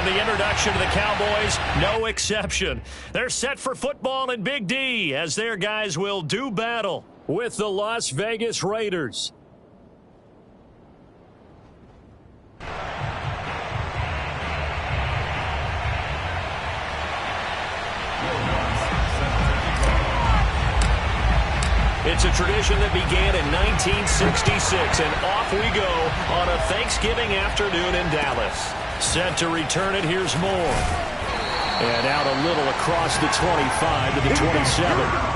the introduction to the Cowboys, no exception. They're set for football in Big D as their guys will do battle with the Las Vegas Raiders. It's a tradition that began in 1966, and off we go on a Thanksgiving afternoon in Dallas. Set to return it, here's Moore. And out a little across the 25 to the 27.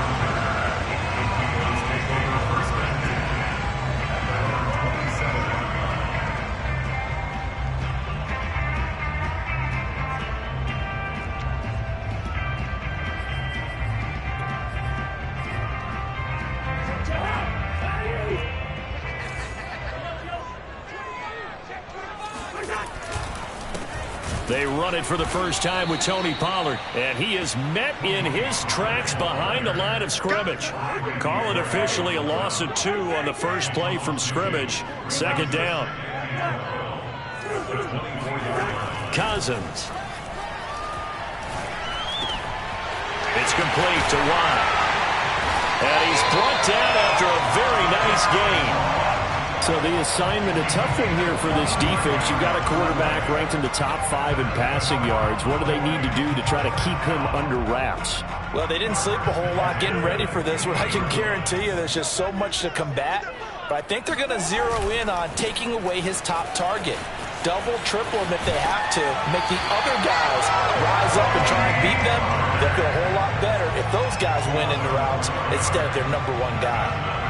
They run it for the first time with Tony Pollard, and he is met in his tracks behind the line of scrimmage. Call it officially a loss of 2 on the first play from scrimmage. Second down. Cousins. It's complete to Watt. And he's brought down after a very nice gain. So the assignment, a tough one here for this defense. You've got a quarterback ranked in the top 5 in passing yards. What do they need to do to try to keep him under wraps? Well, they didn't sleep a whole lot getting ready for this one. I can guarantee you there's just so much to combat. But I think they're going to zero in on taking away his top target. Double, triple him if they have to. Make the other guys rise up and try and beat them. They'll feel a whole lot better if those guys win in the routes instead of their number 1 guy.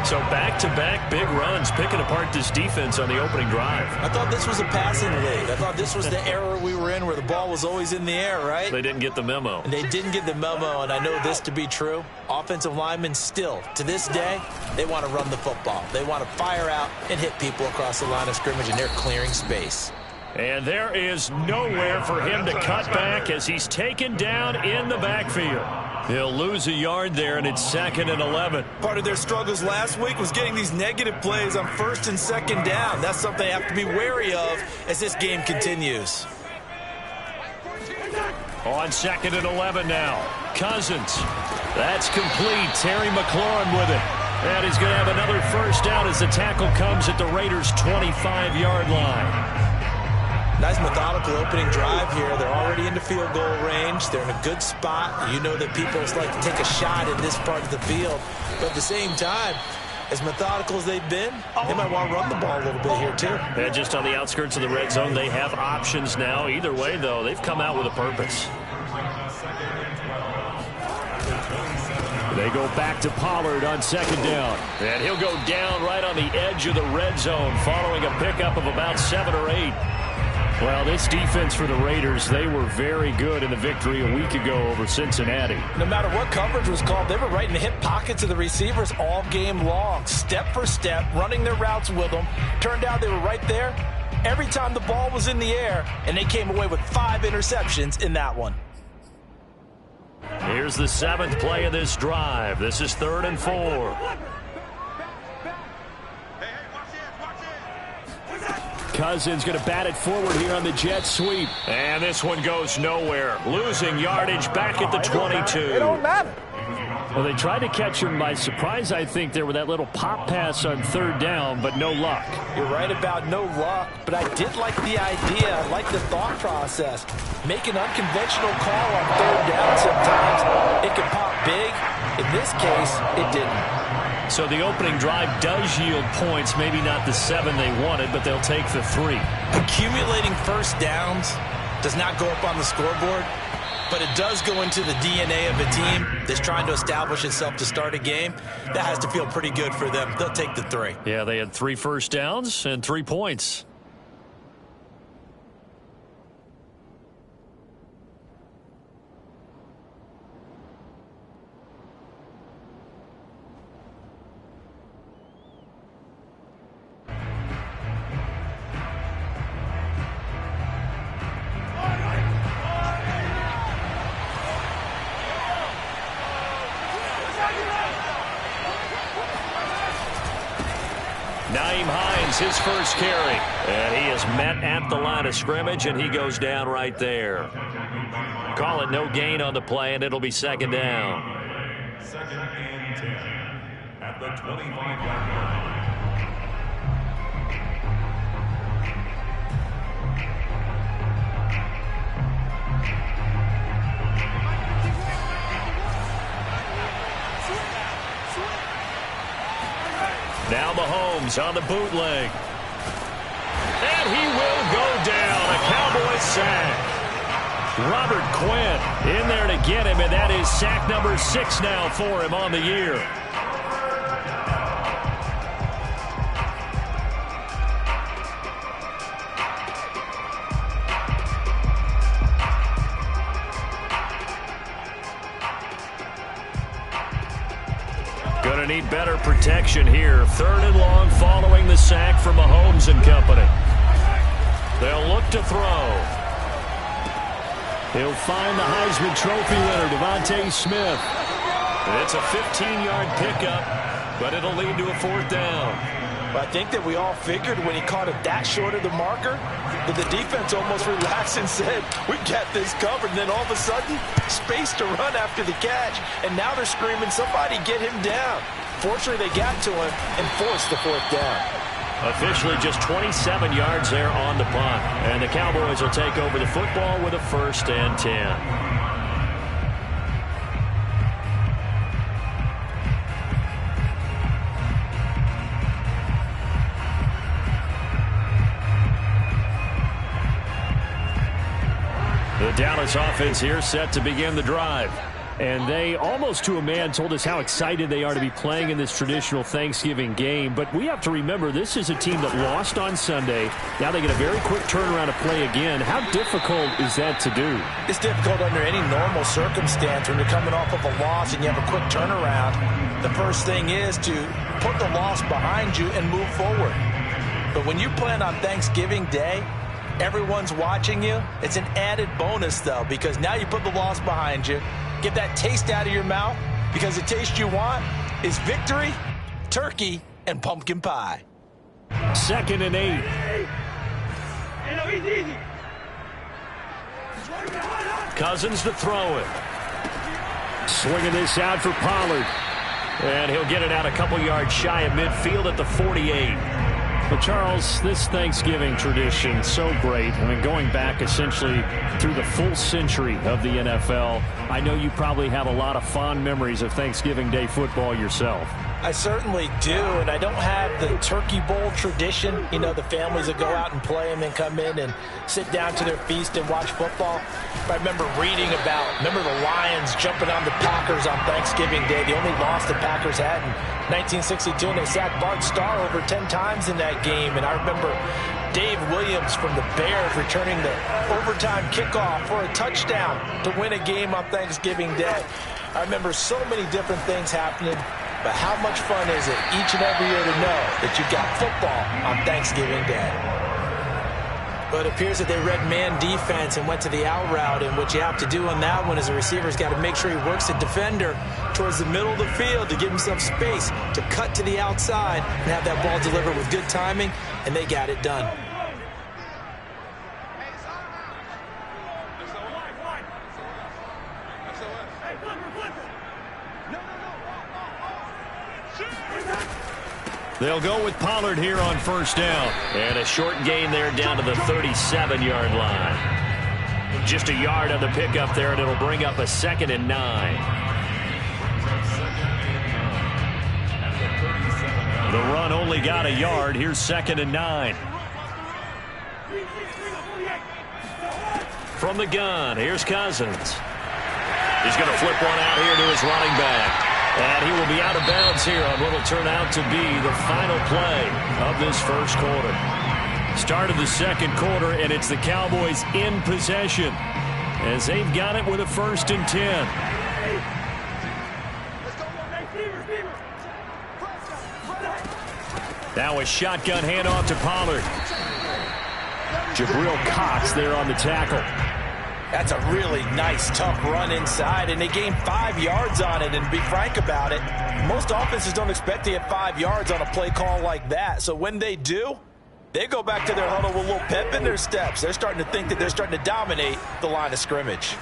So back-to-back big runs, picking apart this defense on the opening drive. I thought this was a passing league. I thought this was the era we were in where the ball was always in the air, right? They didn't get the memo. And they didn't get the memo, and I know this to be true. Offensive linemen still, to this day, they want to run the football. They want to fire out and hit people across the line of scrimmage, and they're clearing space. And there is nowhere for him to cut back as he's taken down in the backfield. He'll lose a yard there, and it's 2nd and 11. Part of their struggles last week was getting these negative plays on 1st and 2nd down. That's something they have to be wary of as this game continues. On 2nd and 11 now. Cousins. That's complete. Terry McLaurin with it. And he's going to have another first down as the tackle comes at the Raiders' 25-yard line. Nice methodical opening drive here. They're already into field goal range. They're in a good spot. You know that people like to take a shot in this part of the field. But at the same time, as methodical as they've been, they might want to run the ball a little bit here too. And just on the outskirts of the red zone, they have options now. Either way, though, they've come out with a purpose. They go back to Pollard on 2nd down. And he'll go down right on the edge of the red zone following a pickup of about 7 or 8. Well, this defense for the Raiders, they were very good in the victory a week ago over Cincinnati. No matter what coverage was called, they were right in the hip pockets of the receivers all game long. Step for step, running their routes with them. Turned out they were right there every time the ball was in the air, and they came away with 5 interceptions in that one. Here's the 7th play of this drive. This is 3rd and 4. Cousins going to bat it forward here on the jet sweep. And this one goes nowhere. Losing yardage back at the 22. It don't matter. Well, they tried to catch him by surprise, I think, there with that little pop pass on 3rd down, but no luck. You're right about no luck, but I did like the idea. I like the thought process. Make an unconventional call on 3rd down sometimes. It can pop big. In this case, it didn't. So the opening drive does yield points, maybe not the 7 they wanted, but they'll take the 3. Accumulating first downs does not go up on the scoreboard, but it does go into the DNA of a team that's trying to establish itself to start a game. That has to feel pretty good for them. They'll take the 3. Yeah, they had 3 first downs and 3 points. Nyheim Hines, his first carry. And he is met at the line of scrimmage, and he goes down right there. Call it no gain on the play, and it'll be second down. Second and 10 at the 25-yard line. Now Mahomes on the bootleg. And he will go down. A Cowboys sack. Robert Quinn in there to get him, and that is sack number 6 now for him on the year. Going to need better protection here. 3rd and long following the sack from Mahomes and company. They'll look to throw. He'll find the Heisman Trophy winner, Devontae Smith. It's a 15-yard pickup, but it'll lead to a 4th down. I think that we all figured when he caught it that short of the marker that the defense almost relaxed and said, we got this covered. And then all of a sudden, space to run after the catch. And now they're screaming, somebody get him down. Fortunately, they got to him and forced the 4th down. Officially just 27 yards there on the punt. And the Cowboys will take over the football with a 1st and 10. The Dallas offense here set to begin the drive. And they, almost to a man, told us how excited they are to be playing in this traditional Thanksgiving game. But we have to remember, this is a team that lost on Sunday. Now they get a very quick turnaround to play again. How difficult is that to do? It's difficult under any normal circumstance when you're coming off of a loss and you have a quick turnaround. The first thing is to put the loss behind you and move forward. But when you plan on Thanksgiving Day, everyone's watching you. It's an added bonus, though, because now you put the loss behind you. Get that taste out of your mouth, because the taste you want is victory, turkey, and pumpkin pie. 2nd and 8. Cousins to throw it. Swinging this out for Pollard. And he'll get it out a couple yards shy of midfield at the 48. But, Charles, this Thanksgiving tradition, so great. I mean, going back essentially through the full century of the NFL, I know you probably have a lot of fond memories of Thanksgiving Day football yourself. I certainly do, and I don't have the Turkey Bowl tradition. You know, the families that go out and play and then come in and sit down to their feast and watch football. But I remember reading about, the Lions jumping on the Packers on Thanksgiving Day. The only loss the Packers had in 1962, and they sacked Bart Starr over 10 times in that game. And I remember Dave Williams from the Bears returning the overtime kickoff for a touchdown to win a game on Thanksgiving Day. I remember so many different things happening. But how much fun is it each and every year to know that you've got football on Thanksgiving Day? But it appears that they read man defense and went to the out route. And what you have to do on that one is the receiver's got to make sure he works the defender towards the middle of the field to give himself space to cut to the outside and have that ball delivered with good timing. And they got it done. They'll go with Pollard here on 1st down. And a short gain there down to the 37-yard line. Just a yard on the pickup there, and it'll bring up a 2nd and 9. The run only got a yard. Here's 2nd and 9. From the gun, here's Cousins. He's going to flip one out here to his running back. And he will be out of bounds here on what will turn out to be the final play of this first quarter. Start of the second quarter, and it's the Cowboys in possession as they've got it with a 1st and 10. Now a shotgun handoff to Pollard. Jabril Cox there on the tackle. That's a really nice, tough run inside, and they gained 5 yards on it. And to be frank about it, most offenses don't expect to get 5 yards on a play call like that. So when they do, they go back to their huddle with a little pep in their steps. They're starting to think that they're starting to dominate the line of scrimmage.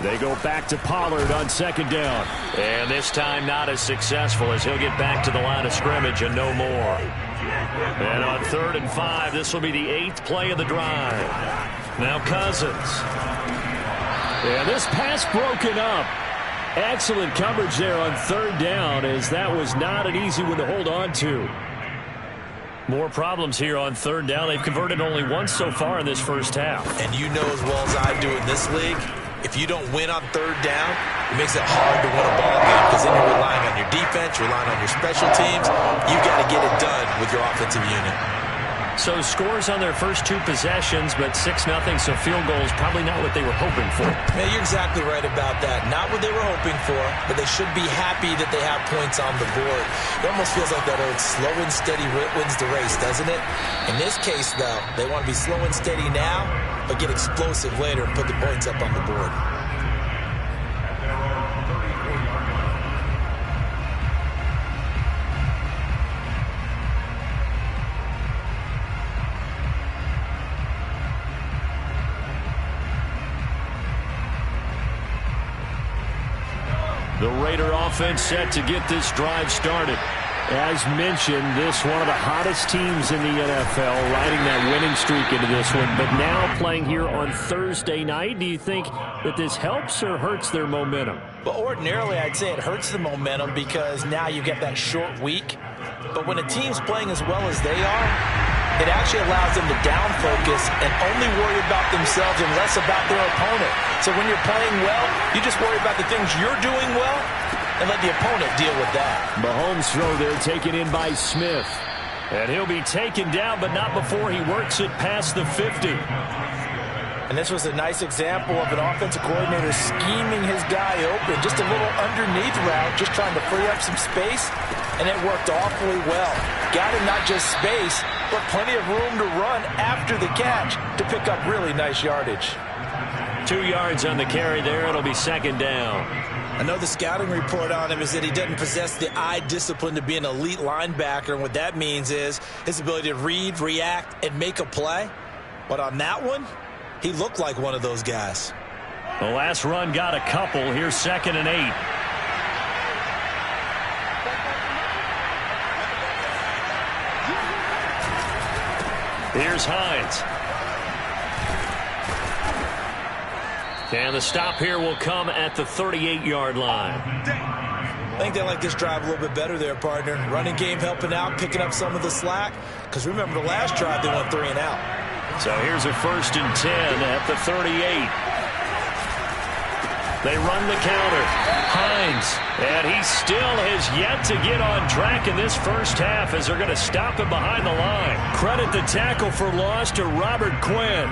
They go back to Pollard on second down. And this time not as successful as he'll get back to the line of scrimmage and no more. And on 3rd and 5, this will be the 8th play of the drive. Now Cousins. And this pass broken up. Excellent coverage there on 3rd down, as that was not an easy one to hold on to. More problems here on 3rd down. They've converted only once so far in this first half. And you know as well as I do in this league, if you don't win on 3rd down, it makes it hard to win a ball game because then you're relying on your defense, you're relying on your special teams. You've got to get it done with your offensive unit. So scores on their first 2 possessions, but 6-0, so field goal is probably not what they were hoping for. Man, you're exactly right about that. Not what they were hoping for, but they should be happy that they have points on the board. It almost feels like that old slow and steady wins the race, doesn't it? In this case, though, they want to be slow and steady now, but get explosive later and put the points up on the board. The Raider offense set to get this drive started. As mentioned, this one of the hottest teams in the NFL, riding that winning streak into this one, but now playing here on Thursday night. Do you think that this helps or hurts their momentum? Well, ordinarily, I'd say it hurts the momentum because now you get that short week. But when a team's playing as well as they are, it actually allows them to down focus and only worry about themselves and less about their opponent. So when you're playing well, you just worry about the things you're doing well and let the opponent deal with that. Mahomes' throw there taken in by Smith. And he'll be taken down, but not before he works it past the 50. And this was a nice example of an offensive coordinator scheming his guy open. Just a little underneath route, just trying to free up some space, and it worked awfully well. Got him not just space, but plenty of room to run after the catch to pick up really nice yardage. 2 yards on the carry there. It'll be second down. I know the scouting report on him is that he doesn't possess the eye discipline to be an elite linebacker, and what that means is his ability to read, react, and make a play. But on that one, he looked like one of those guys. The last run got a couple. Here's 2nd and 8. Here's Hines. And the stop here will come at the 38-yard line. I think they like this drive a little bit better there, partner. Running game helping out, picking up some of the slack. Because remember, the last drive, they went 3 and out. So here's a 1st and 10 at the 38. They run the counter. Hines. And he still has yet to get on track in this first half as they're going to stop him behind the line. Credit the tackle for loss to Robert Quinn.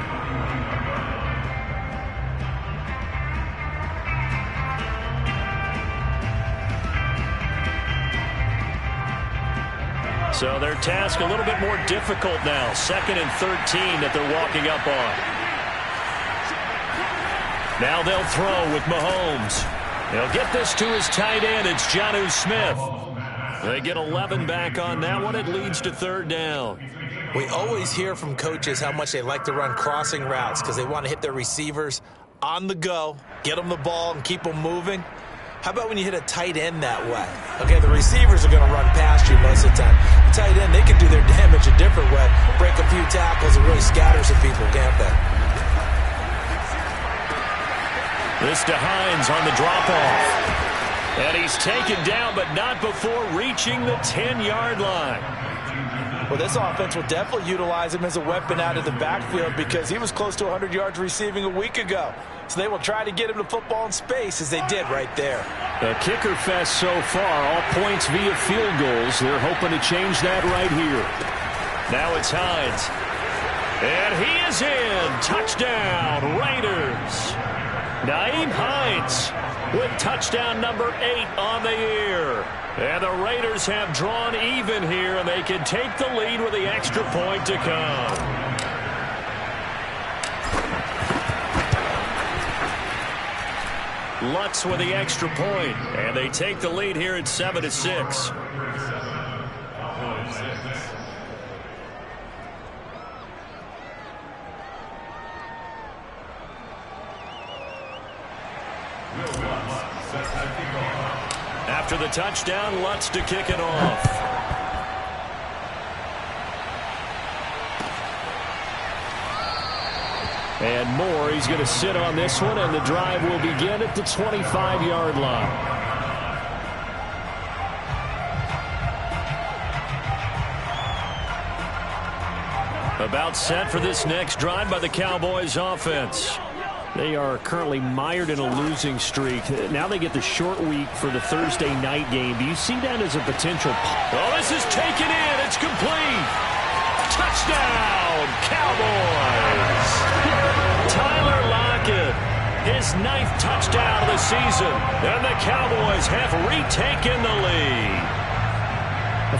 So their task a little bit more difficult now. 2nd and 13 that they're walking up on. Now they'll throw with Mahomes. They'll get this to his tight end. It's Jonnu Smith. They get 11 back on that one. It leads to 3rd down. We always hear from coaches how much they like to run crossing routes because they want to hit their receivers on the go, get them the ball, and keep them moving. How about when you hit a tight end that way? Okay, the receivers are going to run past you most of the time. The tight end, they can do their damage a different way, break a few tackles and really scatter some people, can't they? This to Hines on the drop-off. And he's taken down, but not before reaching the 10-yard line. Well, this offense will definitely utilize him as a weapon out of the backfield because he was close to 100 yards receiving a week ago. So they will try to get him the football in space as they did right there. A kicker fest so far, all points via field goals. They're hoping to change that right here. Now it's Hines. And he is in. Touchdown, Raiders. Nyheim Hines with touchdown number 8 on the year. And the Raiders have drawn even here, and they can take the lead with the extra point to come. Lutz with the extra point, and they take the lead here at 7-6. After the touchdown, Lutz to kick it off. And Moore, he's going to sit on this one, and the drive will begin at the 25-yard line. About set for this next drive by the Cowboys offense. They are currently mired in a losing streak. Now they get the short week for the Thursday night game. Do you see that as a potential? Oh, this is taken in. It's complete. Touchdown, Cowboys. Tyler Lockett, his 9th touchdown of the season. And the Cowboys have retaken the lead.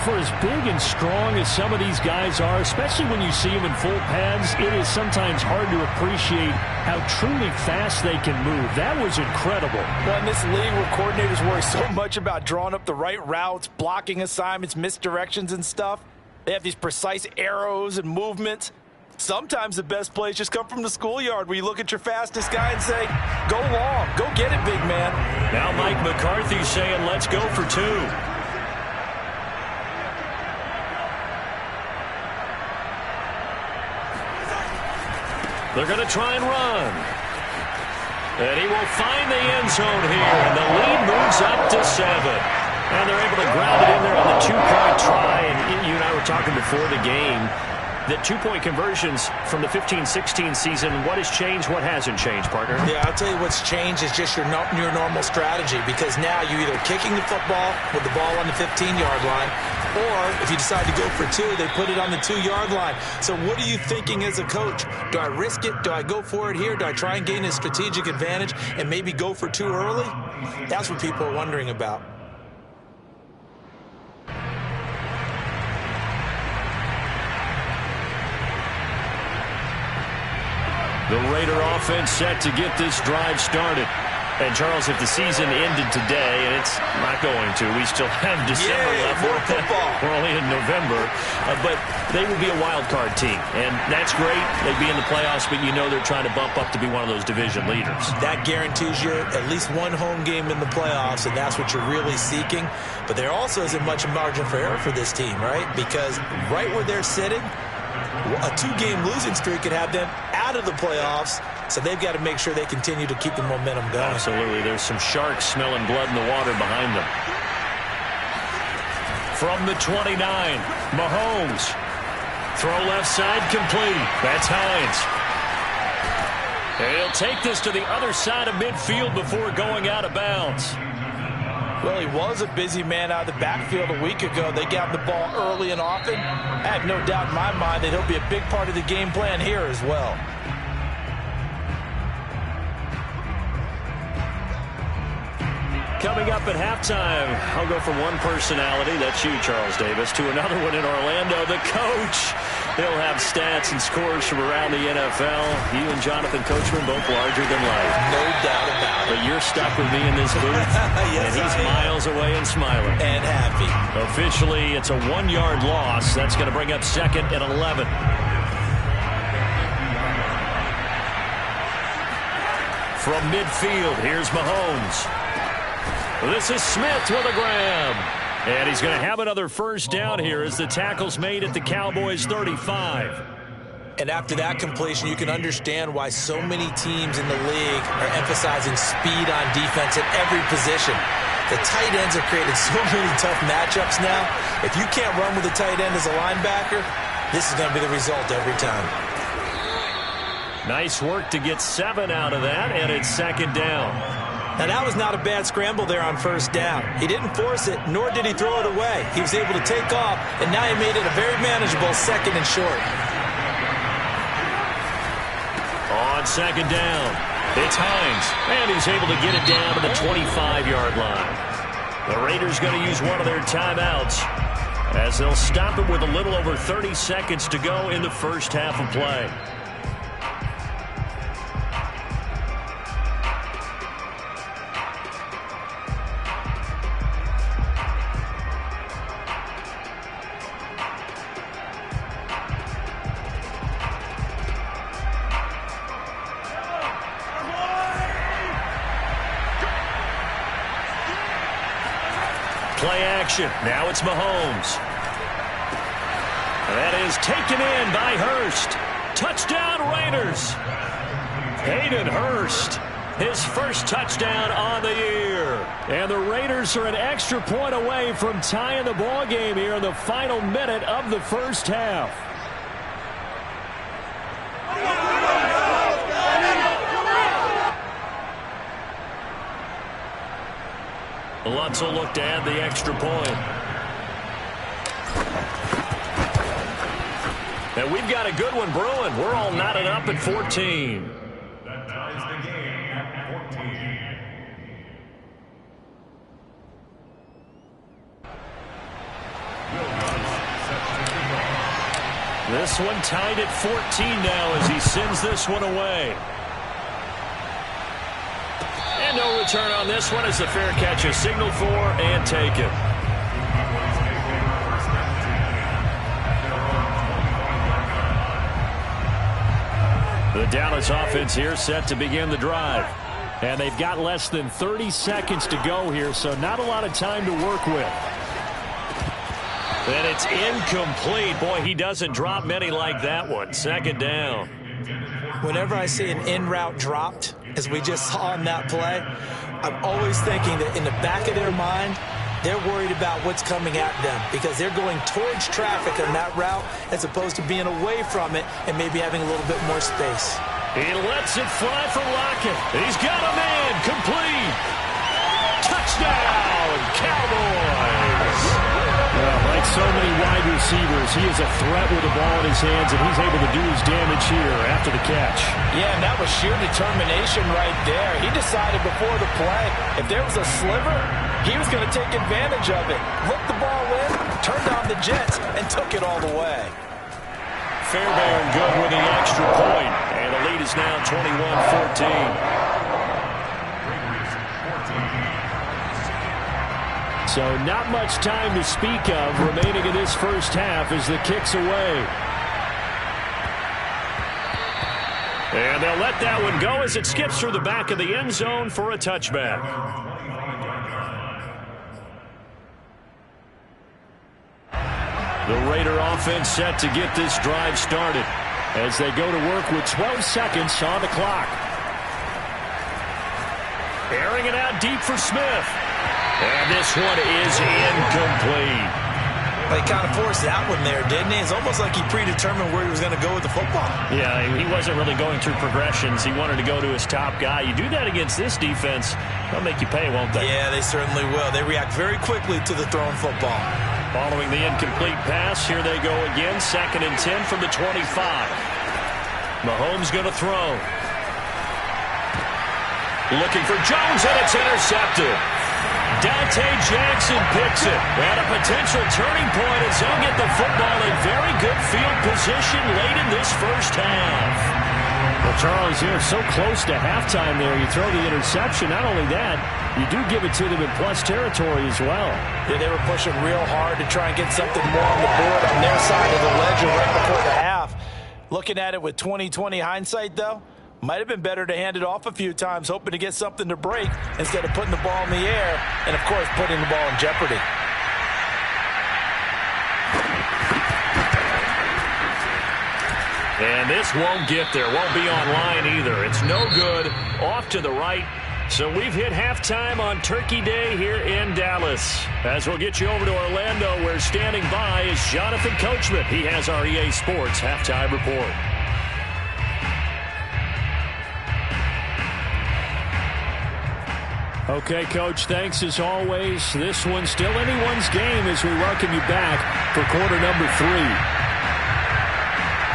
For as big and strong as some of these guys are, especially when you see them in full pads, it is sometimes hard to appreciate how truly fast they can move. That was incredible. Well, in this league where coordinators worry so much about drawing up the right routes, blocking assignments, misdirections and stuff, they have these precise arrows and movements. Sometimes the best plays just come from the schoolyard where you look at your fastest guy and say, go long, go get it, big man. Now Mike McCarthy saying, let's go for 2. They're going to try and run. And he will find the end zone here. And the lead moves up to 7. And they're able to ground it in there on the 2-point try. And you and I were talking before the game that 2-point conversions from the 15-16 season, what has changed, what hasn't changed, partner? Yeah, I'll tell you what's changed is just your normal strategy, because now you're either kicking the football with the ball on the 15-yard line, or if you decide to go for 2, they put it on the 2-yard line. So what are you thinking as a coach? Do I risk it? Do I go for it here? Do I try and gain a strategic advantage and maybe go for 2 early? That's what people are wondering about. The Raider offense set to get this drive started. And, Charles, if the season ended today, and it's not going to, we still have December left. More football. We're only in November. But they would be a wild card team. And that's great. They'd be in the playoffs, but you know they're trying to bump up to be one of those division leaders. That guarantees you at least one home game in the playoffs, and that's what you're really seeking. But there also isn't much margin for error for this team, right? Because right where they're sitting, a 2-game losing streak could have them out of the playoffs, so they've got to make sure they continue to keep the momentum going. Absolutely. There's some sharks smelling blood in the water behind them. From the 29, Mahomes. Throw left side complete. That's Hines. And he'll take this to the other side of midfield before going out of bounds. Well, he was a busy man out of the backfield a week ago. They got the ball early and often. I have no doubt in my mind that he'll be a big part of the game plan here as well. Coming up at halftime, I'll go from one personality, that's you, Charles Davis, to another one in Orlando, the coach. He'll have stats and scores from around the NFL. You and Jonathan Coachman, both larger than life. No doubt about it. But you're stuck with me in this booth, yes, and he's miles away and smiling. And happy. Officially, it's a 1-yard loss. That's going to bring up 2nd and 11. From midfield, here's Mahomes. This is Smith with a grab. And he's going to have another first down here as the tackle's made at the Cowboys' 35. And after that completion, you can understand why so many teams in the league are emphasizing speed on defense at every position. The tight ends have created so many tough matchups now. If you can't run with a tight end as a linebacker, this is going to be the result every time. Nice work to get 7 out of that, and it's 2nd down. Now, that was not a bad scramble there on first down. He didn't force it, nor did he throw it away. He was able to take off, and now he made it a very manageable 2nd and short. On 2nd down, it's Hines, and he's able to get it down to the 25-yard line. The Raiders going to use one of their timeouts as they'll stop it with a little over 30 seconds to go in the first half of play. Play action. Now it's Mahomes. That is taken in by Hurst. Touchdown Raiders. Hayden Hurst, his first touchdown on the year. And the Raiders are an extra point away from tying the ball game here in the final minute of the first half. Lutz will look to add the extra point. And we've got a good one brewing. We're all knotted up at 14. That ties the game at 14. This one tied at 14 now as he sends this one away. And no return on this one as the fair catch is signaled for and taken. The Dallas offense here set to begin the drive. And they've got less than 30 seconds to go here, so not a lot of time to work with. And it's incomplete. Boy, he doesn't drop many like that one. Second down. Whenever I see an in-route dropped, as we just saw in that play, I'm always thinking that in the back of their mind, they're worried about what's coming at them because they're going towards traffic on that route as opposed to being away from it and maybe having a little bit more space. He lets it fly for Lockett. He's got a man. Complete. Touchdown, Cowboys. Well, like so many wide receivers, he is a threat with the ball in his hands, and he's able to do his damage here after the catch. Yeah, and that was sheer determination right there. He decided before the play, if there was a sliver, he was going to take advantage of it. Looked the ball in, turned on the Jets, and took it all the way. Fairbairn good with the extra point, and the lead is now 21-14. So not much time to speak of remaining in this first half as the kick's away. And they'll let that one go as it skips through the back of the end zone for a touchback. The Raider offense set to get this drive started as they go to work with 12 seconds on the clock. Airing it out deep for Smith. And this one is incomplete. Well, he kind of forced that one there, didn't he? It's almost like he predetermined where he was going to go with the football. Yeah, he wasn't really going through progressions. He wanted to go to his top guy. You do that against this defense, they'll make you pay, won't they? Yeah, they certainly will. They react very quickly to the thrown football. Following the incomplete pass, here they go again. 2nd and 10 from the 25. Mahomes going to throw. Looking for Jones, and it's intercepted. Dante Jackson picks it. And a potential turning point as he'll get the football in very good field position late in this first half. Well, Charles, you're so close to halftime there. You throw the interception. Not only that, you do give it to them in plus territory as well. Yeah, they were pushing real hard to try and get something more on the board on their side of the ledger right before the half. Looking at it with 20/20 hindsight, though, might have been better to hand it off a few times, hoping to get something to break instead of putting the ball in the air and, of course, putting the ball in jeopardy. And this won't get there. Won't be online either. It's no good. Off to the right. So we've hit halftime on Turkey Day here in Dallas. As we'll get you over to Orlando, where standing by is Jonathan Coachman. He has our EA Sports halftime report. Okay, Coach, thanks as always. This one's still anyone's game as we welcome you back for quarter number 3.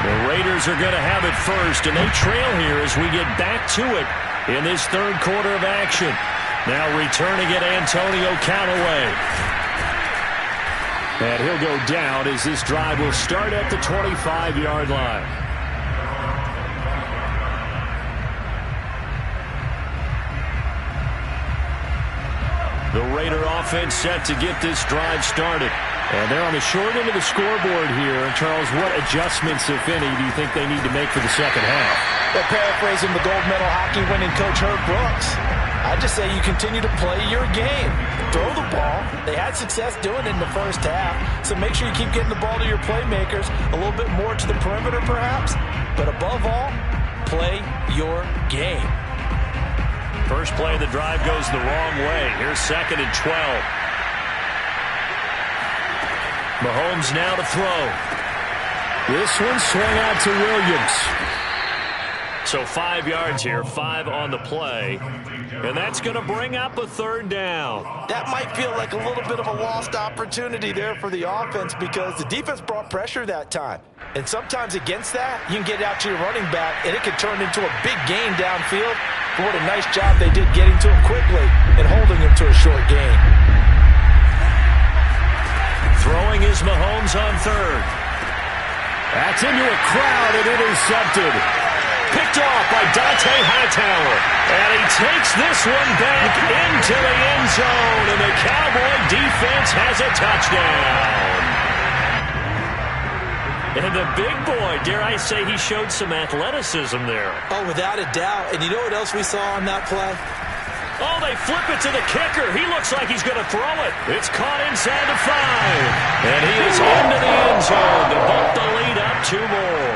The Raiders are going to have it first, and they trail here as we get back to it in this third quarter of action. Now returning it, Antonio Callaway. And he'll go down as this drive will start at the 25-yard line. The Raider offense set to get this drive started. And they're on the short end of the scoreboard here. And Charles, what adjustments, if any, do you think they need to make for the second half? Well, paraphrasing the gold medal hockey winning coach Herb Brooks, I just say you continue to play your game. Throw the ball. They had success doing it in the first half. So make sure you keep getting the ball to your playmakers, a little bit more to the perimeter perhaps. But above all, play your game. First play of the drive goes the wrong way. Here's 2nd and 12. Mahomes now to throw. This one swung out to Williams. So 5 yards here, 5 on the play. And that's going to bring up a 3rd down. That might feel like a little bit of a lost opportunity there for the offense because the defense brought pressure that time. And sometimes against that, you can get out to your running back, and it could turn into a big gain downfield. But what a nice job they did getting to him quickly and holding him to a short gain. Throwing is Mahomes on 3rd. That's into a crowd and intercepted. Picked off by Dante Hightower. And he takes this one back into the end zone. And the Cowboy defense has a touchdown. And the big boy, dare I say, he showed some athleticism there. Oh, without a doubt. And you know what else we saw on that play? Oh, they flip it to the kicker. He looks like he's going to throw it. It's caught inside the 5. And he is into the end zone to bump the lead up 2 more.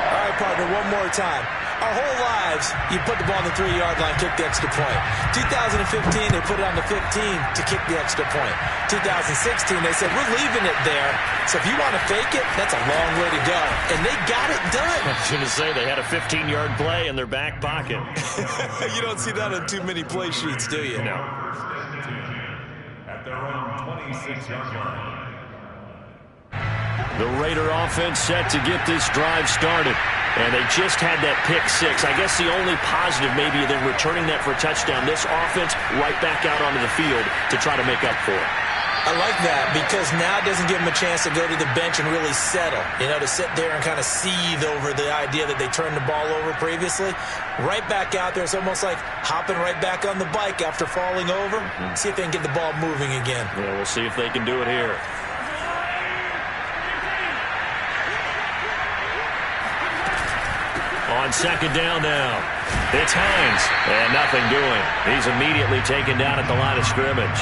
All right, partner, one more time. Our whole lives, you put the ball on the 3-yard line, kick the extra point. 2015, they put it on the 15 to kick the extra point. 2016, they said, we're leaving it there. So if you want to fake it, that's a long way to go. And they got it done. I was going to say, they had a 15-yard play in their back pocket. You don't see that on too many play sheets, do you? No. At their own 26-yard line. The Raider offense set to get this drive started. And they just had that pick 6. I guess the only positive maybe than returning that for a touchdown. This offense right back out onto the field to try to make up for it. I like that because now it doesn't give them a chance to go to the bench and really settle. You know, to sit there and kind of seethe over the idea that they turned the ball over previously. Right back out there. It's almost like hopping right back on the bike after falling over. See if they can get the ball moving again. Yeah, we'll see if they can do it here. On 2nd down now. It's Hines. And nothing doing. He's immediately taken down at the line of scrimmage.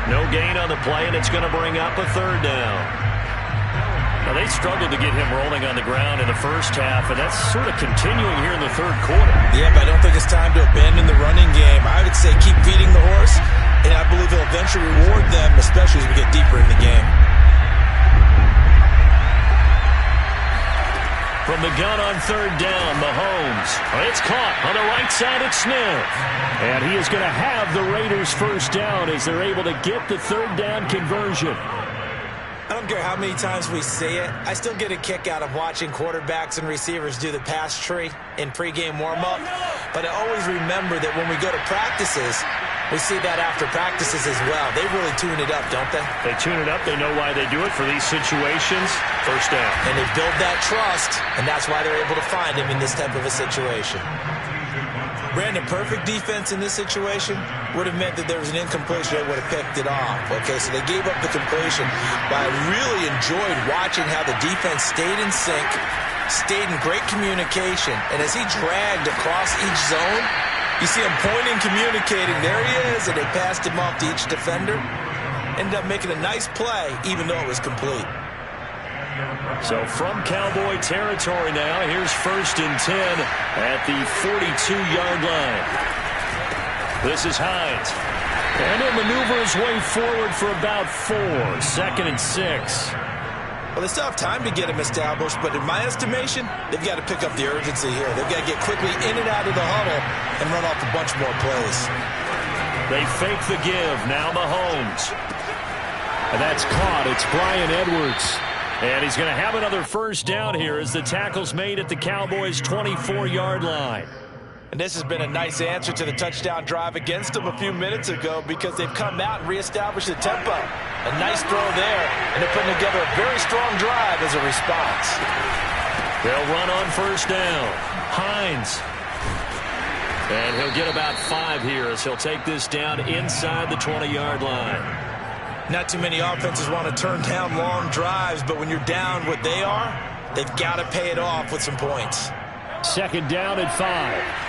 No gain on the play, and it's going to bring up a 3rd down. Now, they struggled to get him rolling on the ground in the first half, and that's sort of continuing here in the 3rd quarter. Yeah, but I don't think it's time to abandon the running game. I would say keep feeding the horse, and I believe he'll eventually reward them, especially as we get deeper in the game. From the gun on 3rd down, Mahomes. It's caught on the right side at Smith. And he is going to have the Raiders' 1st down as they're able to get the 3rd down conversion. I don't care how many times we say it, I still get a kick out of watching quarterbacks and receivers do the pass tree in pregame warm-up. But I always remember that when we go to practices, we see that after practices as well. They really tune it up, don't they? They tune it up. They know why they do it for these situations. 1st down. And they build that trust, and that's why they're able to find him in this type of a situation. Brandon, perfect defense in this situation would have meant that there was an incompletion. They would have picked it off. Okay, so they gave up the completion. But I really enjoyed watching how the defense stayed in sync, stayed in great communication. And as he dragged across each zone, you see him pointing, communicating. There he is, and they passed him off to each defender. Ended up making a nice play, even though it was complete. So from Cowboy territory now, here's 1st and 10 at the 42-yard line. This is Hines. And he'll maneuver his way forward for about 4. 2nd and 6. Well, they still have time to get him established, but in my estimation, they've got to pick up the urgency here. They've got to get quickly in and out of the huddle and run off a bunch more plays. They fake the give. Now Mahomes. And that's caught. It's Bryan Edwards. And he's going to have another 1st down here as the tackle's made at the Cowboys' 24-yard line. And this has been a nice answer to the touchdown drive against them a few minutes ago because they've come out and reestablished the tempo. A nice throw there, and they're putting together a very strong drive as a response. They'll run on first down. Hines. And he'll get about 5 here as he'll take this down inside the 20-yard line. Not too many offenses want to turn down long drives, but when you're down what they are, they've got to pay it off with some points. Second down at 5.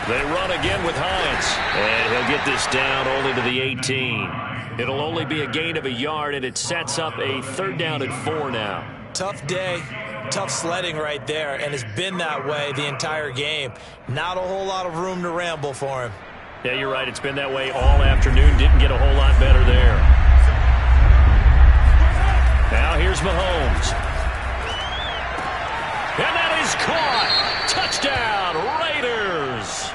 They run again with Hines, and he'll get this down only to the 18. It'll only be a gain of a yard, and it sets up a third down at 4 now. Tough day, tough sledding right there, and it's been that way the entire game. Not a whole lot of room to ramble for him. Yeah, you're right. It's been that way all afternoon. Didn't get a whole lot better there. Now here's Mahomes. And that is caught. Touchdown, Raiders.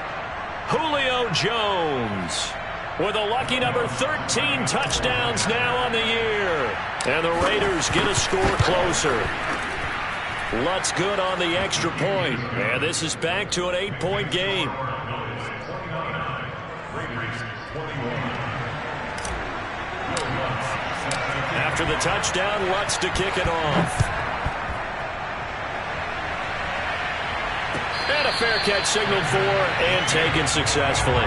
Julio Jones with a lucky number 13 touchdowns now on the year. And the Raiders get a score closer. Lutz good on the extra point. And this is back to an 8-point game. After the touchdown, Lutz to kick it off. And a fair catch signaled for and taken successfully.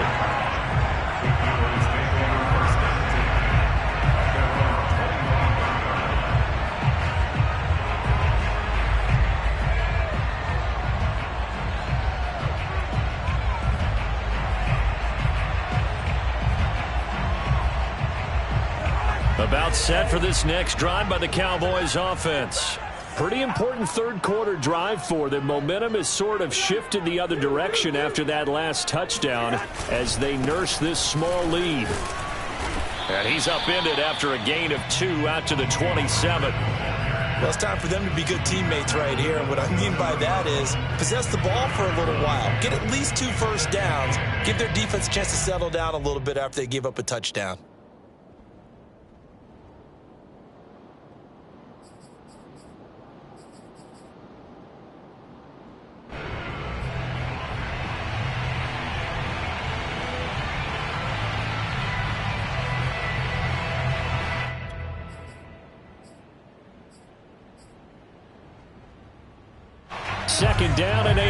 About set for this next drive by the Cowboys offense. Pretty important third quarter drive for them. Momentum has sort of shifted the other direction after that last touchdown as they nurse this small lead. And he's upended after a gain of 2 out to the 27. Well, it's time for them to be good teammates right here. And what I mean by that is possess the ball for a little while. Get at least 2 first downs. Give their defense a chance to settle down a little bit after they give up a touchdown. Second down and 8.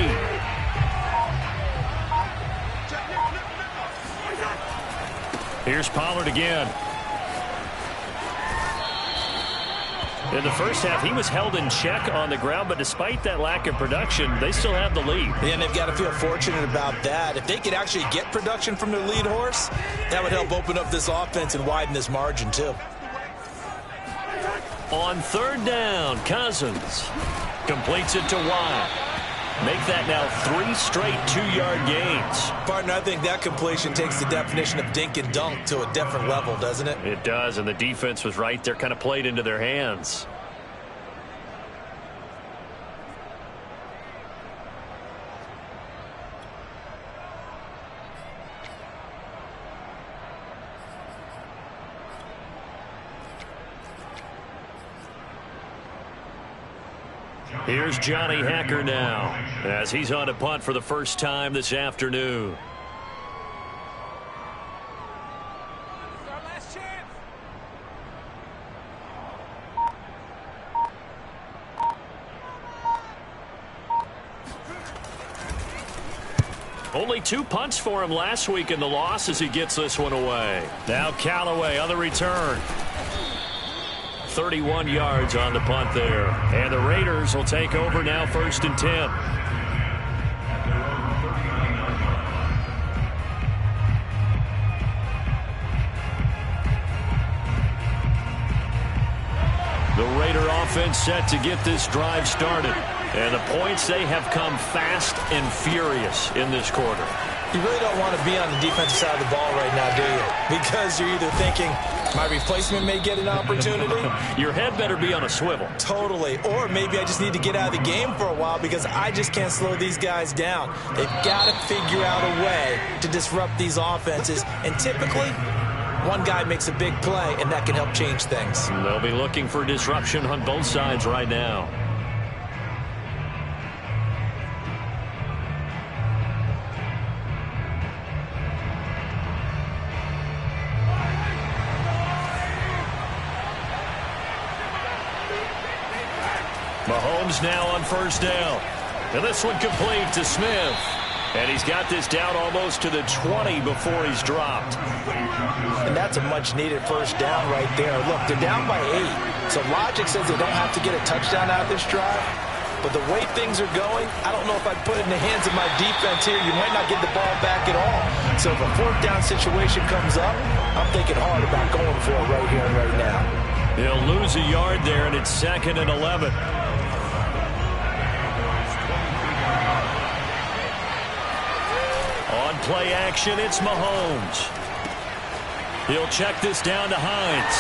Here's Pollard again. In the first half, he was held in check on the ground, but despite that lack of production, they still have the lead. And they've got to feel fortunate about that. If they could actually get production from their lead horse, that would help open up this offense and widen this margin, too. On third down, Cousins completes it to Watt. Make that now 3 straight 2-yard gains. Partner, I think that completion takes the definition of dink and dunk to a different level, doesn't it? It does, and the defense was right there, kind of played into their hands. Here's Johnny Hacker now as he's on to punt for the first time this afternoon. Only 2 punts for him last week in the loss as he gets this one away. Now Callaway on the return. 31 yards on the punt there. And the Raiders will take over now 1st and 10. The Raider offense set to get this drive started. And the points, they have come fast and furious in this quarter. You really don't want to be on the defensive side of the ball right now, do you? Because you're either thinking, my replacement may get an opportunity. Your head better be on a swivel. Totally. Or maybe I just need to get out of the game for a while because I just can't slow these guys down. They've got to figure out a way to disrupt these offenses. And typically, one guy makes a big play, and that can help change things. They'll be looking for disruption on both sides right now. Mahomes now on first down. And this one complete to Smith. And he's got this down almost to the 20 before he's dropped. And that's a much-needed first down right there. Look, they're down by 8. So logic says they don't have to get a touchdown out of this drive. But the way things are going, I don't know if I'd put it in the hands of my defense here. You might not get the ball back at all. So if a fourth down situation comes up, I'm thinking hard about going for it right here and right now. He'll lose a yard there, and it's 2nd and 11. On play action, it's Mahomes. He'll check this down to Hines.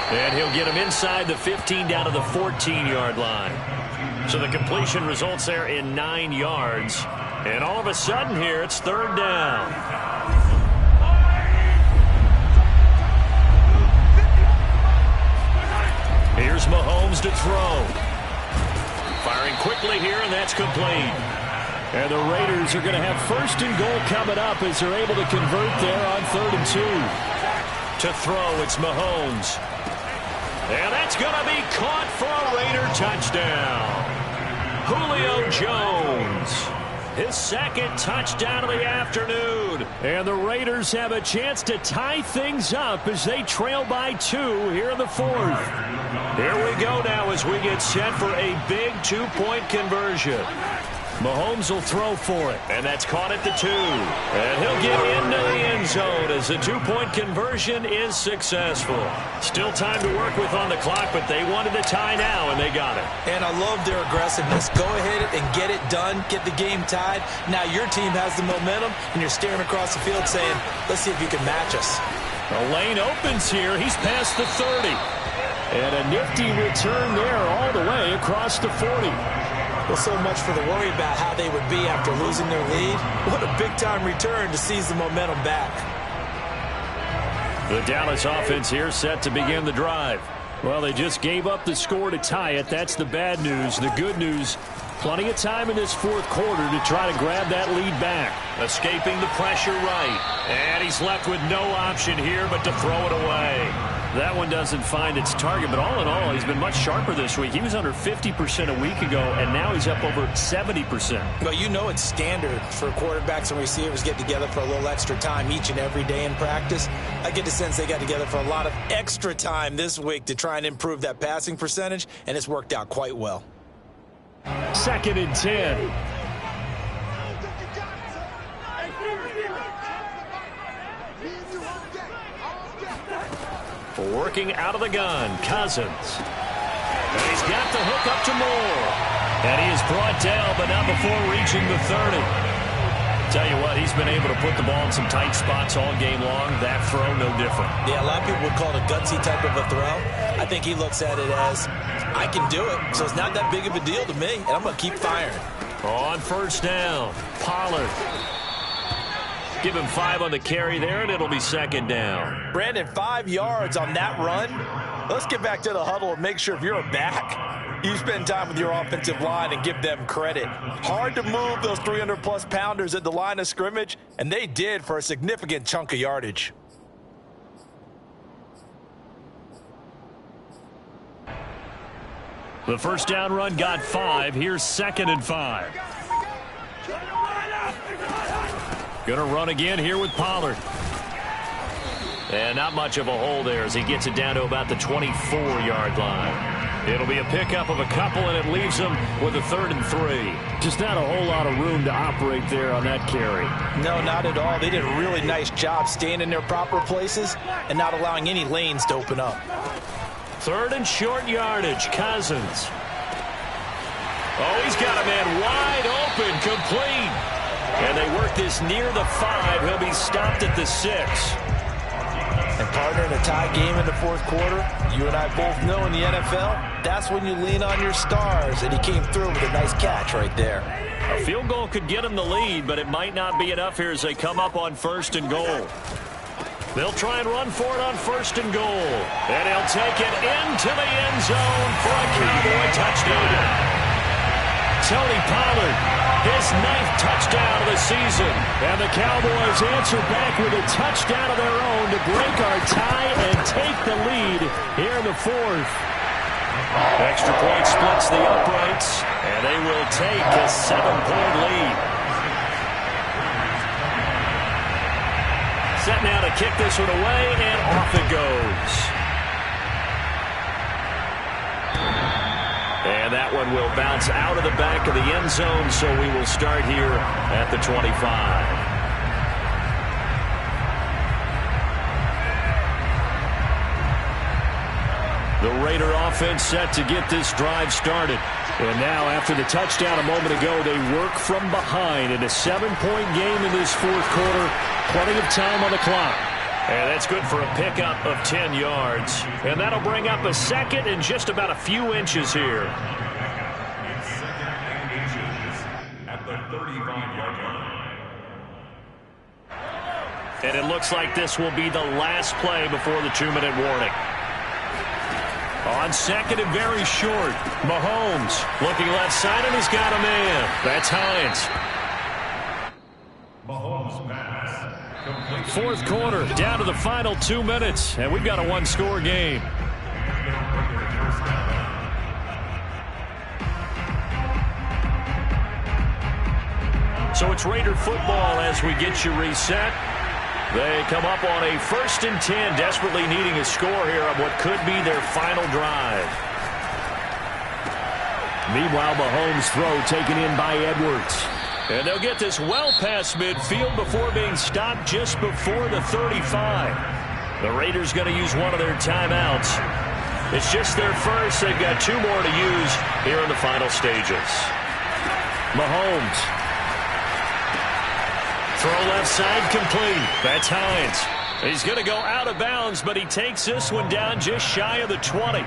And he'll get him inside the 15 down to the 14-yard line. So the completion results there in 9 yards. And all of a sudden here, it's 3rd down. Here's Mahomes to throw. Firing quickly here, and that's complete. And the Raiders are going to have 1st and goal coming up as they're able to convert there on 3rd and 2. To throw, it's Mahomes. And that's going to be caught for a Raider touchdown. Julio Jones, his 2nd touchdown of the afternoon. And the Raiders have a chance to tie things up as they trail by 2 here in the 4th. Here we go now as we get set for a big 2-point conversion. Mahomes will throw for it, and that's caught at the 2. And he'll get into the end zone as the 2-point conversion is successful. Still time to work with on the clock, but they wanted the tie now, and they got it. And I love their aggressiveness. Go ahead and get it done, get the game tied. Now your team has the momentum, and you're staring across the field saying, let's see if you can match us. The lane opens here. He's past the 30. And a nifty return there all the way across the 40. Well, so much for the worry about how they would be after losing their lead. What a big-time return to seize the momentum back. The Dallas offense here set to begin the drive. Well, they just gave up the score to tie it. That's the bad news. The good news, plenty of time in this 4th quarter to try to grab that lead back. Escaping the pressure right. And he's left with no option here but to throw it away. That one doesn't find its target, but all in all, he's been much sharper this week. He was under 50% a week ago, and now he's up over 70%. Well, you know it's standard for quarterbacks and receivers get together for a little extra time each and every day in practice. I get the sense they got together for a lot of extra time this week to try and improve that passing percentage, and it's worked out quite well. 2nd and 10. Working out of the gun, Cousins. And he's got the hook up to Moore. And he is brought down, but not before reaching the 30. Tell you what, he's been able to put the ball in some tight spots all game long. That throw, no different. Yeah, a lot of people would call it a gutsy type of a throw. I think he looks at it as, I can do it, so it's not that big of a deal to me, and I'm going to keep firing. On 1st down, Pollard. Give him 5 on the carry there, and it'll be 2nd down. Brandon, 5 yards on that run. Let's get back to the huddle and make sure if you're a back, you spend time with your offensive line and give them credit. Hard to move those 300-plus pounders at the line of scrimmage, and they did for a significant chunk of yardage. The 1st down run got 5. Here's 2nd and 5. Going to run again here with Pollard. And not much of a hole there as he gets it down to about the 24-yard line. It'll be a pickup of a couple, and it leaves him with a 3rd and 3. Just not a whole lot of room to operate there on that carry. No, not at all. They did a really nice job staying in their proper places and not allowing any lanes to open up. 3rd and short yardage, Cousins. Oh, he's got a man wide open, complete. And they work this near the 5. He'll be stopped at the 6. And partner, in a tie game in the 4th quarter, you and I both know in the NFL, that's when you lean on your stars. And he came through with a nice catch right there. A field goal could get him the lead, but it might not be enough here as they come up on 1st and goal. They'll try and run for it on 1st and goal. And he'll take it into the end zone for a Cowboy touchdown. Tony Pollard, his 9th touchdown of the season. And the Cowboys answer back with a touchdown of their own to break our tie and take the lead here in the 4th. Extra point splits the uprights, and they will take a 7-point lead. Set now to kick this one away, and off it goes. And that one will bounce out of the back of the end zone, so we will start here at the 25. The Raider offense set to get this drive started. And now, after the touchdown a moment ago, they work from behind in a 7-point game in this fourth quarter. Plenty of time on the clock. And that's good for a pickup of 10 yards. And that'll bring up a second and just about a few inches here. It's second and inches at the 35-yard line. And it looks like this will be the last play before the 2-minute warning. On second and very short, Mahomes looking left side, and he's got a man. That's Hines. Mahomes pass. Complete. Fourth quarter, down to the final 2 minutes, and we've got a one-score game. So it's Raider football as we get you reset. They come up on a 1st and 10, desperately needing a score here on what could be their final drive. Meanwhile, Mahomes' throw taken in by Edwards. And they'll get this well past midfield before being stopped just before the 35. The Raiders going to use one of their timeouts. It's just their first. They've got 2 more to use here in the final stages. Mahomes. Throw left side complete. That's Hines. He's going to go out of bounds, but he takes this one down just shy of the 20.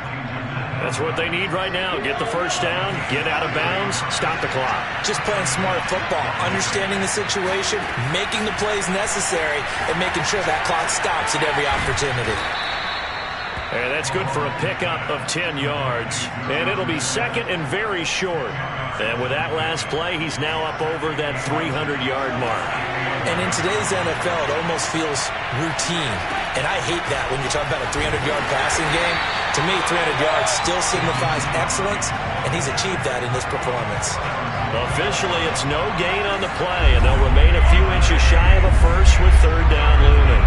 That's what they need right now. Get the first down, get out of bounds, stop the clock. Just playing smart football, understanding the situation, making the plays necessary, and making sure that clock stops at every opportunity. And that's good for a pickup of 10 yards. And it'll be second and very short. And with that last play, he's now up over that 300-yard mark. And in today's NFL, it almost feels routine. And I hate that when you're talking about a 300-yard passing game. To me, 300 yards still signifies excellence, and he's achieved that in this performance. Officially, it's no gain on the play, and they'll remain a few inches shy of a first with 3rd down looming.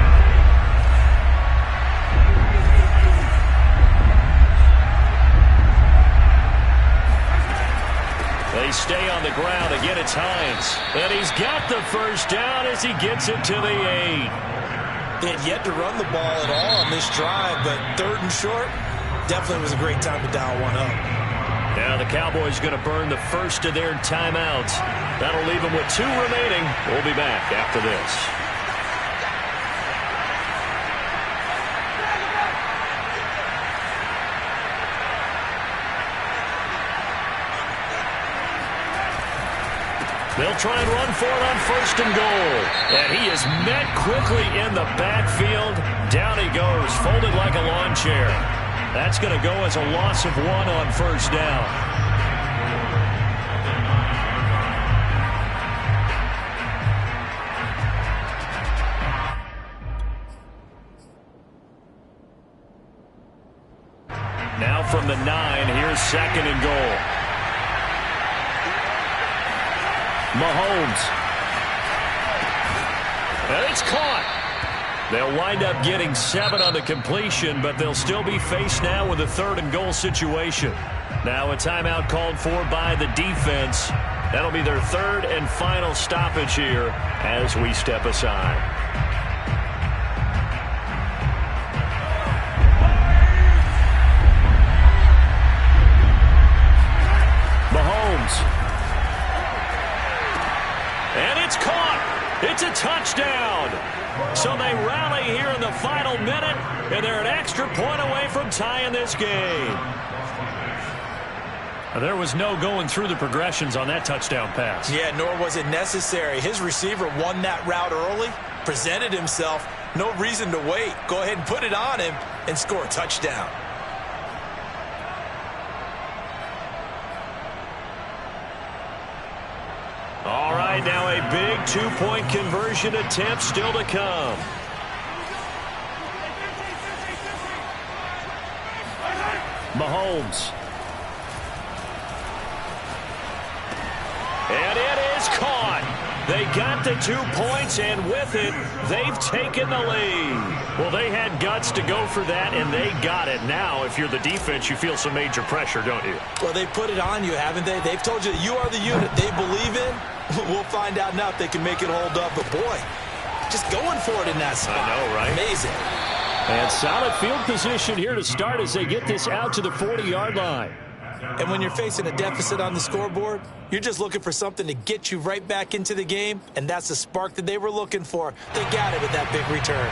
They stay on the ground. Again, it's Hines. And he's got the first down as he gets it to the 8. They had yet to run the ball at all on this drive, but 3rd and short, definitely was a great time to dial one up. Now the Cowboys going to burn the first of their timeouts. That'll leave them with 2 remaining. We'll be back after this. They'll try and run for it on 1st and goal. And he is met quickly in the backfield. Down he goes, folded like a lawn chair. That's going to go as a loss of 1 on 1st down. Now from the 9, here's 2nd and goal. Mahomes. And it's caught. They'll wind up getting 7 on the completion, but they'll still be faced now with a 3rd and goal situation. Now a timeout called for by the defense. That'll be their 3rd and final stoppage here as we step aside. Mahomes. And it's caught. It's a touchdown. So they rally here in the final minute, and they're an extra point away from tying this game. There was no going through the progressions on that touchdown pass. Yeah, nor was it necessary. His receiver won that route early, presented himself, no reason to wait. Go ahead and put it on him and score a touchdown. All right, now a big 2-point conversion attempt still to come. Mahomes. And it is caught. They got the 2 points, and with it, they've taken the lead. Well, they had guts to go for that, and they got it. Now, if you're the defense, you feel some major pressure, don't you? Well, they put it on you, haven't they? They've told you that you are the unit they believe in. We'll find out now if they can make it hold up. But, boy, just going for it in that spot. I know, right? Amazing. And solid field position here to start as they get this out to the 40-yard line. And when you're facing a deficit on the scoreboard, you're just looking for something to get you right back into the game, and that's the spark that they were looking for. They got it with that big return.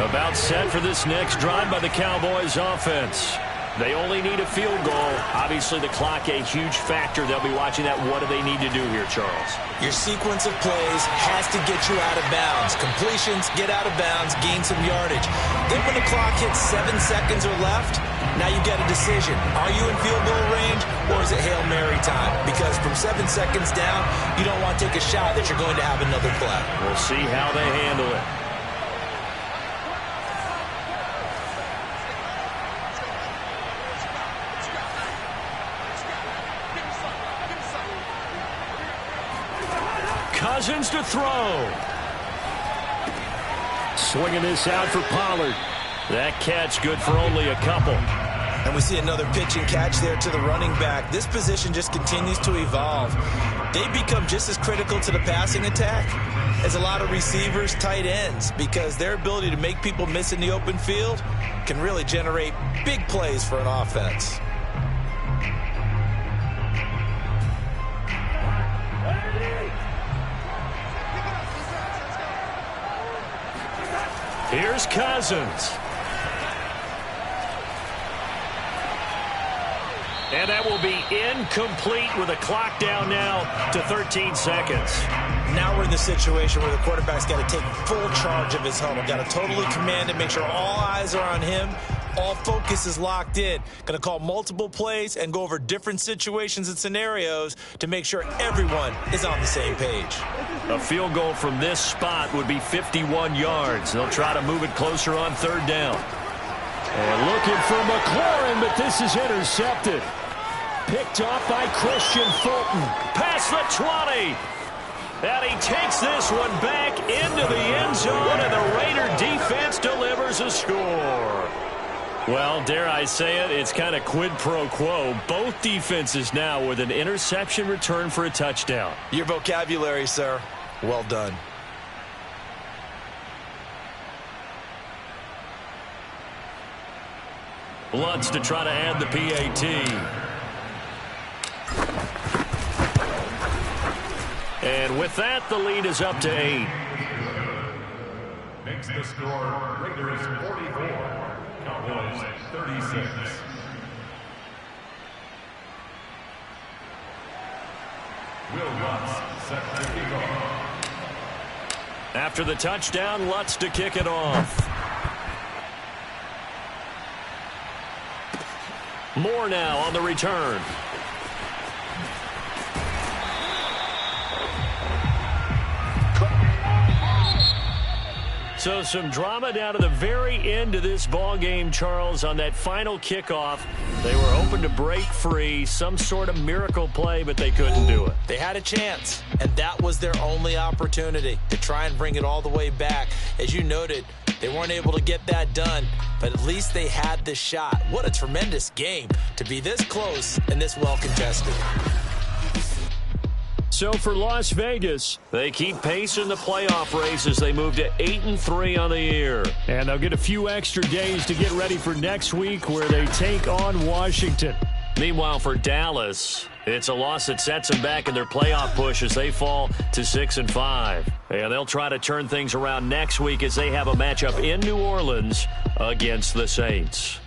About set for this next drive by the Cowboys offense. They only need a field goal. Obviously, the clock a huge factor. They'll be watching that. What do they need to do here, Charles? Your sequence of plays has to get you out of bounds. Completions, get out of bounds, gain some yardage. Then when the clock hits 7 seconds or left, now you get a decision. Are you in field goal range, or is it Hail Mary time? Because from 7 seconds down, you don't want to take a shot that you're going to have another play. We'll see how they handle it. Cousins to throw. Swinging this out for Pollard. That catch good for only a couple. And we see another pitch and catch there to the running back. This position just continues to evolve. They become just as critical to the passing attack as a lot of receivers, tight ends, because their ability to make people miss in the open field can really generate big plays for an offense. Here's Cousins. And that will be incomplete with a clock down now to 13 seconds. Now we're in the situation where the quarterback's got to take full charge of his huddle. Got to totally command it, make sure all eyes are on him. All focus is locked in. Going to call multiple plays and go over different situations and scenarios to make sure everyone is on the same page. A field goal from this spot would be 51 yards. They'll try to move it closer on third down. And looking for McLaurin, but this is intercepted. Picked off by Christian Fulton. Past the 20. And he takes this one back into the end zone, and the Raider defense delivers a score. Well, dare I say it, it's kind of quid pro quo. Both defenses now with an interception return for a touchdown. Your vocabulary, sir. Well done. Lutz to try to add the PAT. And with that, the lead is up to 8. Makes the score Raiders 44, Cowboys 36. Will Lutz set to kick off. After the touchdown, Lutz to kick it off. Moore now on the return. So some drama down to the very end of this ball game, Charles, on that final kickoff. They were hoping to break free, some sort of miracle play, but they couldn't do it. They had a chance, and that was their only opportunity to try and bring it all the way back. As you noted, they weren't able to get that done, but at least they had the shot. What a tremendous game to be this close and this well contested. So for Las Vegas, they keep pace in the playoff race as they move to 8-3 on the year. And they'll get a few extra days to get ready for next week where they take on Washington. Meanwhile, for Dallas, it's a loss that sets them back in their playoff push as they fall to 6-5. And they'll try to turn things around next week as they have a matchup in New Orleans against the Saints.